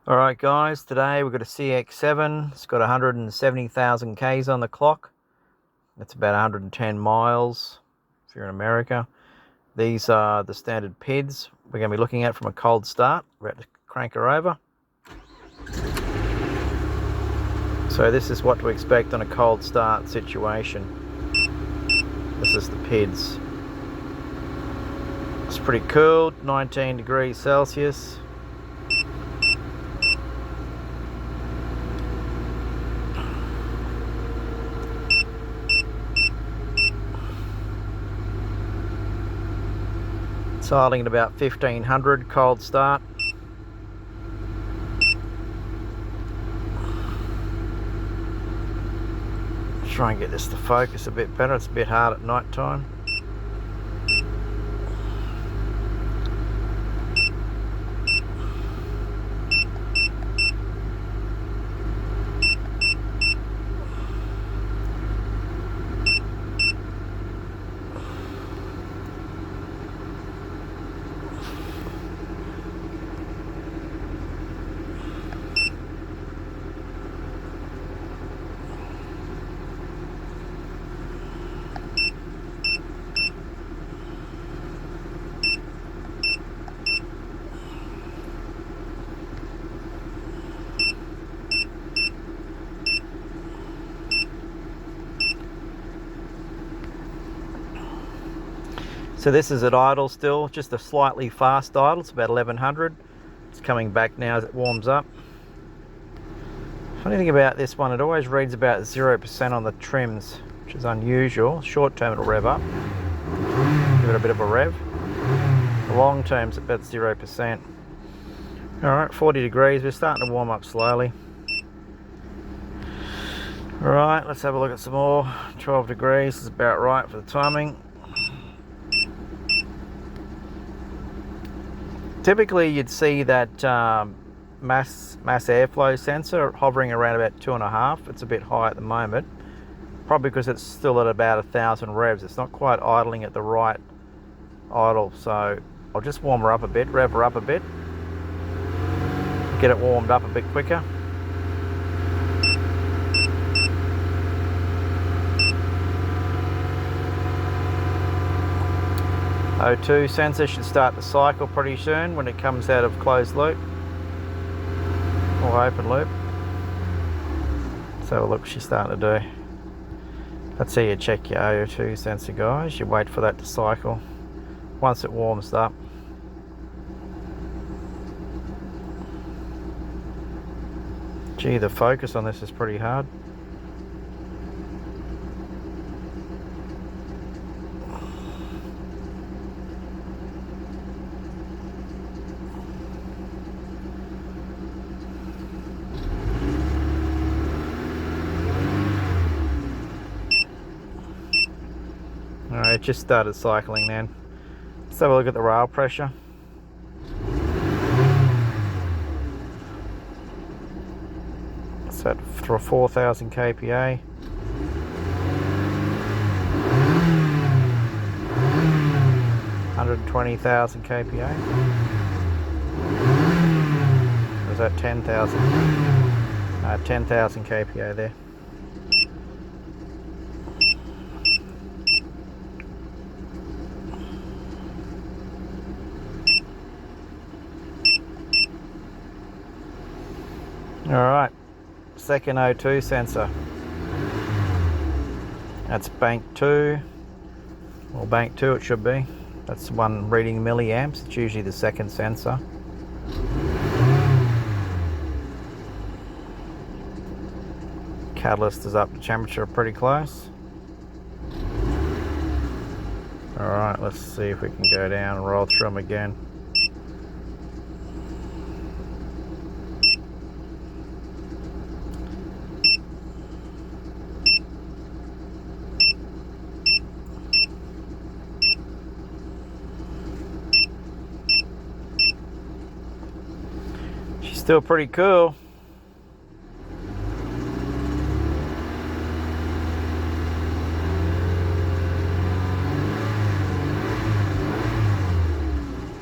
Alright guys, today we've got a cx7. It's got 170,000 Ks on the clock. That's about 110 miles if you're in America. These are the standard pids we're going to be looking at from a cold start. We're about to crank her over. So this is what to expect on a cold start situation. This is the pids. It's pretty cool, 19 degrees Celsius. It's idling at about 1500 cold start. Try and get this to focus a bit better. It's a bit hard at night time. So this is at idle still, just a slightly fast idle. It's about 1100. It's coming back now as it warms up. Funny thing about this one, it always reads about 0% on the trims, which is unusual. Short term it'll rev up, give it a bit of a rev. The long term's about 0%. Alright, 40 degrees, we're starting to warm up slowly. Alright, let's have a look at some more. 12 degrees is about right for the timing. Typically you'd see that mass airflow sensor hovering around about 2.5. It's a bit high at the moment, probably because it's still at about 1000 revs. It's not quite idling at the right idle, so I'll just warm her up a bit, rev her up a bit, get it warmed up a bit quicker. O2 sensor should start to cycle pretty soon when it comes out of closed loop or open loop. Let's have a look what she's starting to do. That's how you check your O2 sensor, guys. You wait for that to cycle. Once it warms up, gee, the focus on this is pretty hard. Alright, it just started cycling then. Let's have a look at the rail pressure. It's at 4,000 kPa. $120,000 kPa. Or was that 10,000? 10,000 kPa there. Alright, second O2 sensor. That's bank 2, or bank 2 it should be. That's one reading milliamps, it's usually the second sensor. Catalyst is up to temperature pretty close. Alright, let's see if we can go down and roll through them again. Still pretty cool.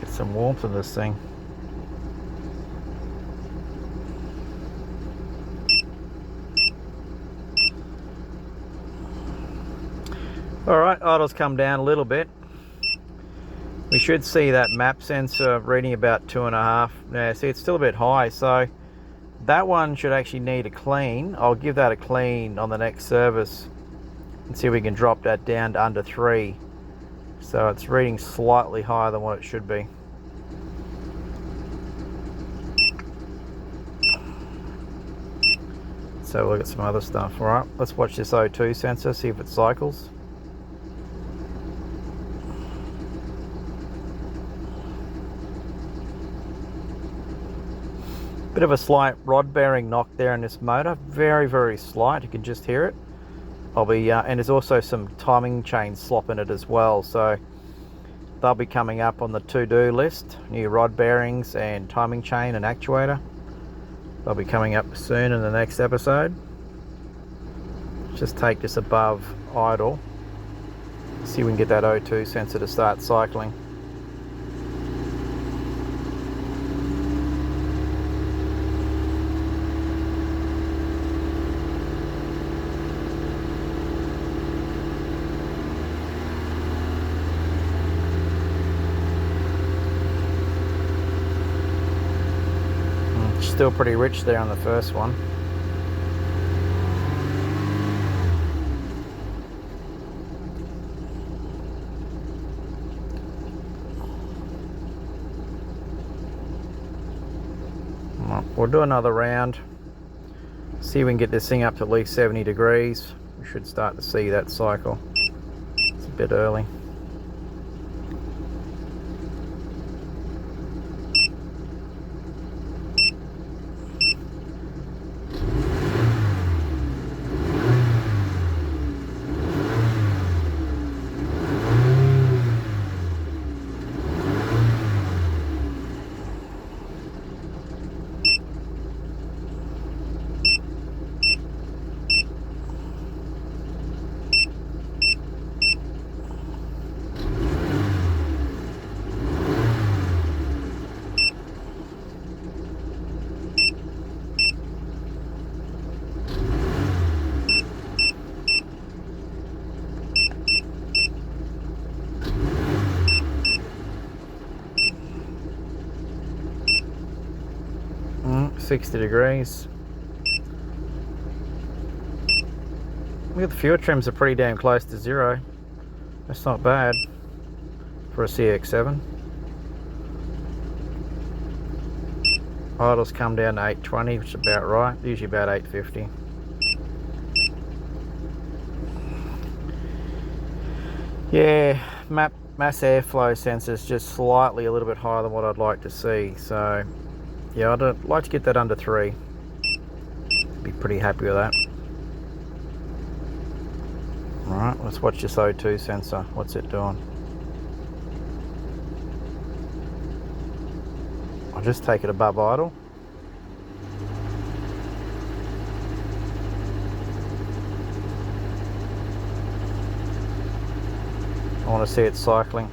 Get some warmth in this thing. Alright, idle's come down a little bit. We should see that map sensor reading about 2.5. Yeah, see, it's still a bit high, so that one should actually need a clean. I'll give that a clean on the next service and see if we can drop that down to under 3. So it's reading slightly higher than what it should be. So we'll look at some other stuff. Alright, let's watch this O2 sensor, see if it cycles. Bit of a slight rod bearing knock there in this motor, very, very slight, you can just hear it. And there's also some timing chain slop in it as well, so they'll be coming up on the to-do list, new rod bearings and timing chain and actuator. They'll be coming up soon in the next episode. Just take this above idle, see if we can get that O2 sensor to start cycling. Still pretty rich there on the first one. We'll do another round, see if we can get this thing up to at least 70 degrees. We should start to see that cycle. It's a bit early. Mm, 60 degrees. Look at the fuel trims are pretty damn close to zero. That's not bad for a cx7. Idle's come down to 820, which is about right. Usually about 850. Yeah, mass airflow sensor's just slightly a little bit higher than what I'd like to see. So yeah, I'd like to get that under 3. Be pretty happy with that. Alright, let's watch this O2 sensor. What's it doing? I'll just take it above idle. I want to see it cycling.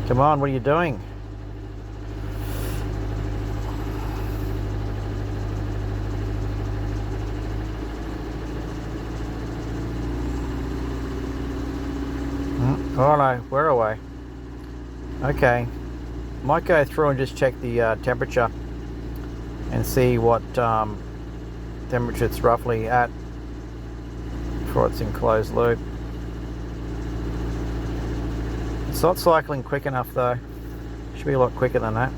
Come on, what are you doing? Oh no, we're away. Okay, might go through and just check the temperature and see what temperature it's roughly at before it's in closed loop. It's not cycling quick enough though. Should be a lot quicker than that.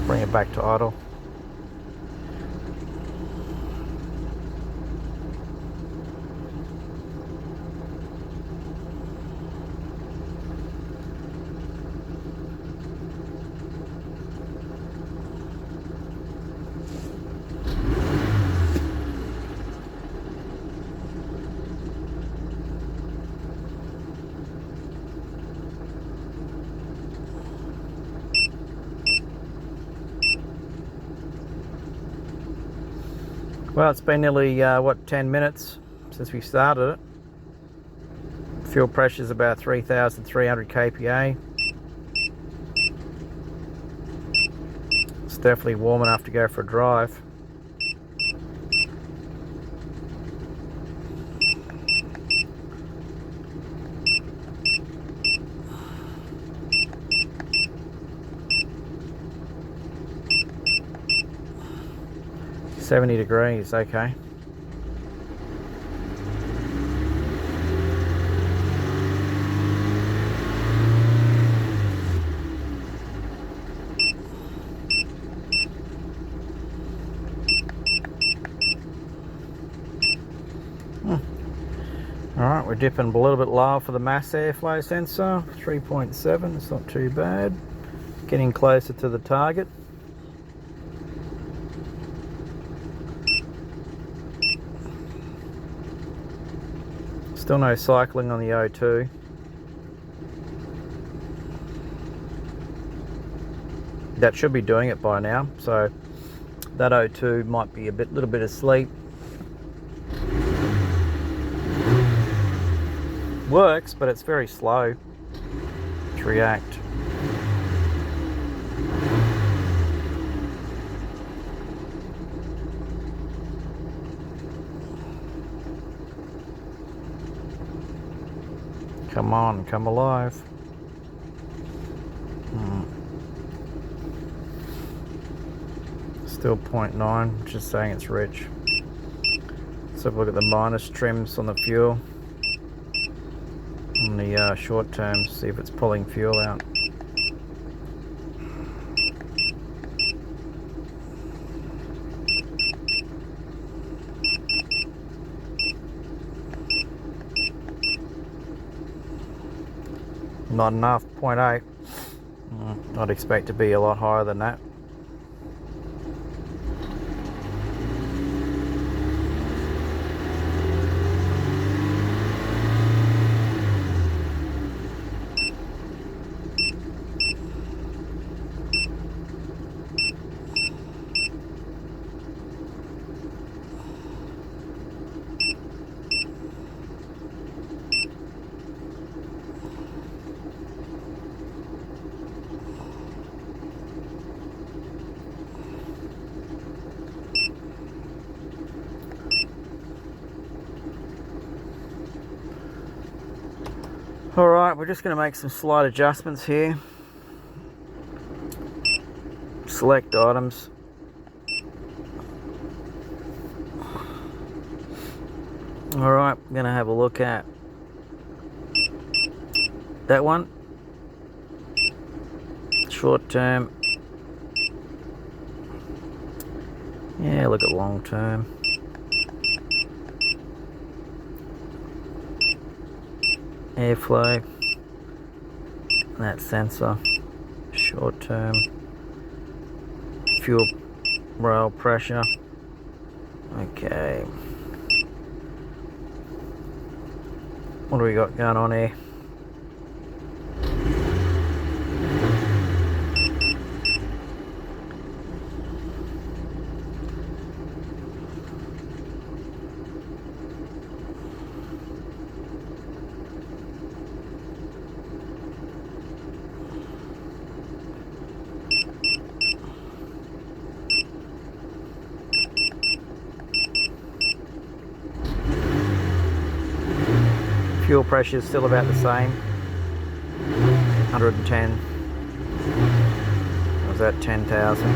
Bring it back to idle. Well, it's been nearly, what, 10 minutes since we started it. Fuel pressure's about 3,300 kPa. definitely warm enough to go for a drive. $70, okay. Alright, we're dipping a little bit lower for the mass airflow sensor, 3.7, it's not too bad. Getting closer to the target. Still no cycling on the O2. That should be doing it by now, so that O2 might be a little bit asleep. Works, but it's very slow to react. Come on, come alive. Still 0.9, just saying it's rich. Let's have a look at the minus trims on the fuel. On the short term, see if it's pulling fuel out. Not enough, 0.8. I'd expect to be a lot higher than that. Alright, we're just going to make some slight adjustments here. Select items. Alright, I'm going to have a look at that one. Short term. Yeah, look at long term. Airflow, that sensor, short term, fuel rail pressure. Okay, what do we got going on here? Fuel pressure is still about the same, 110. Was that 10,000?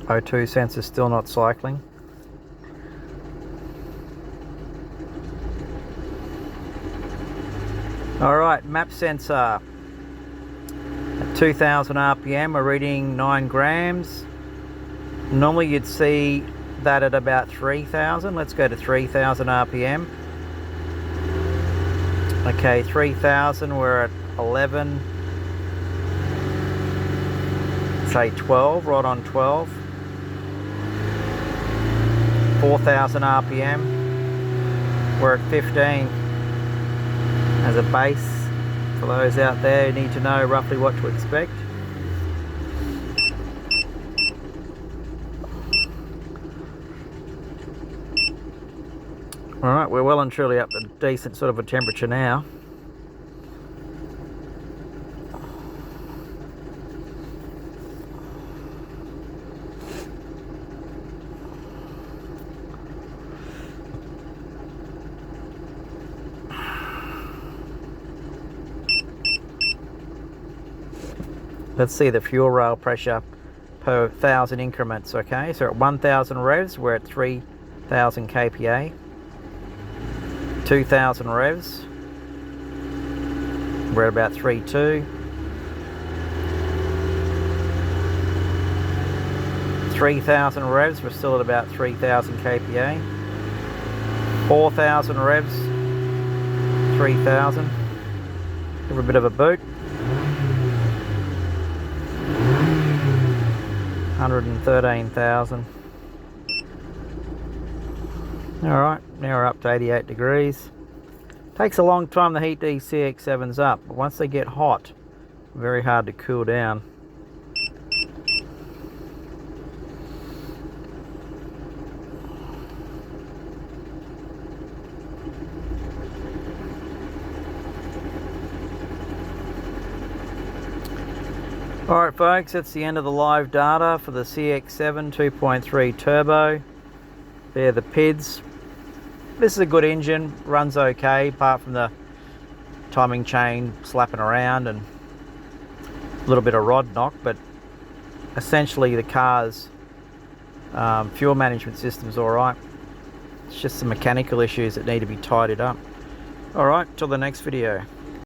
O2 sensor still not cycling. Alright, map sensor at 2000 RPM, we're reading 9 grams. Normally you'd see that at about 3000. Let's go to 3000 RPM. Okay, 3000, we're at 11. Say 12, right on 12. 4000 RPM, we're at 15. As a base, for those out there who need to know roughly what to expect. Alright, we're well and truly up to decent sort of a temperature now. Let's see the fuel rail pressure per 1,000 increments, okay? So at 1,000 revs, we're at 3,000 kPa. 2,000 revs, we're at about 3.2. 3,000 revs, we're still at about 3,000 kPa. 4,000 revs, 3,000. Give her a bit of a boot. 113,000. Alright, now we're up to 88 degrees. Takes a long time to heat these cx7s up, but once they get hot, very hard to cool down. Alright folks, that's the end of the live data for the cx7 2.3 turbo. They're the pids. This is a good engine, runs okay apart from the timing chain slapping around and a little bit of rod knock, but essentially the car's fuel management system's alright. It's just some mechanical issues that need to be tidied up. Alright, till the next video.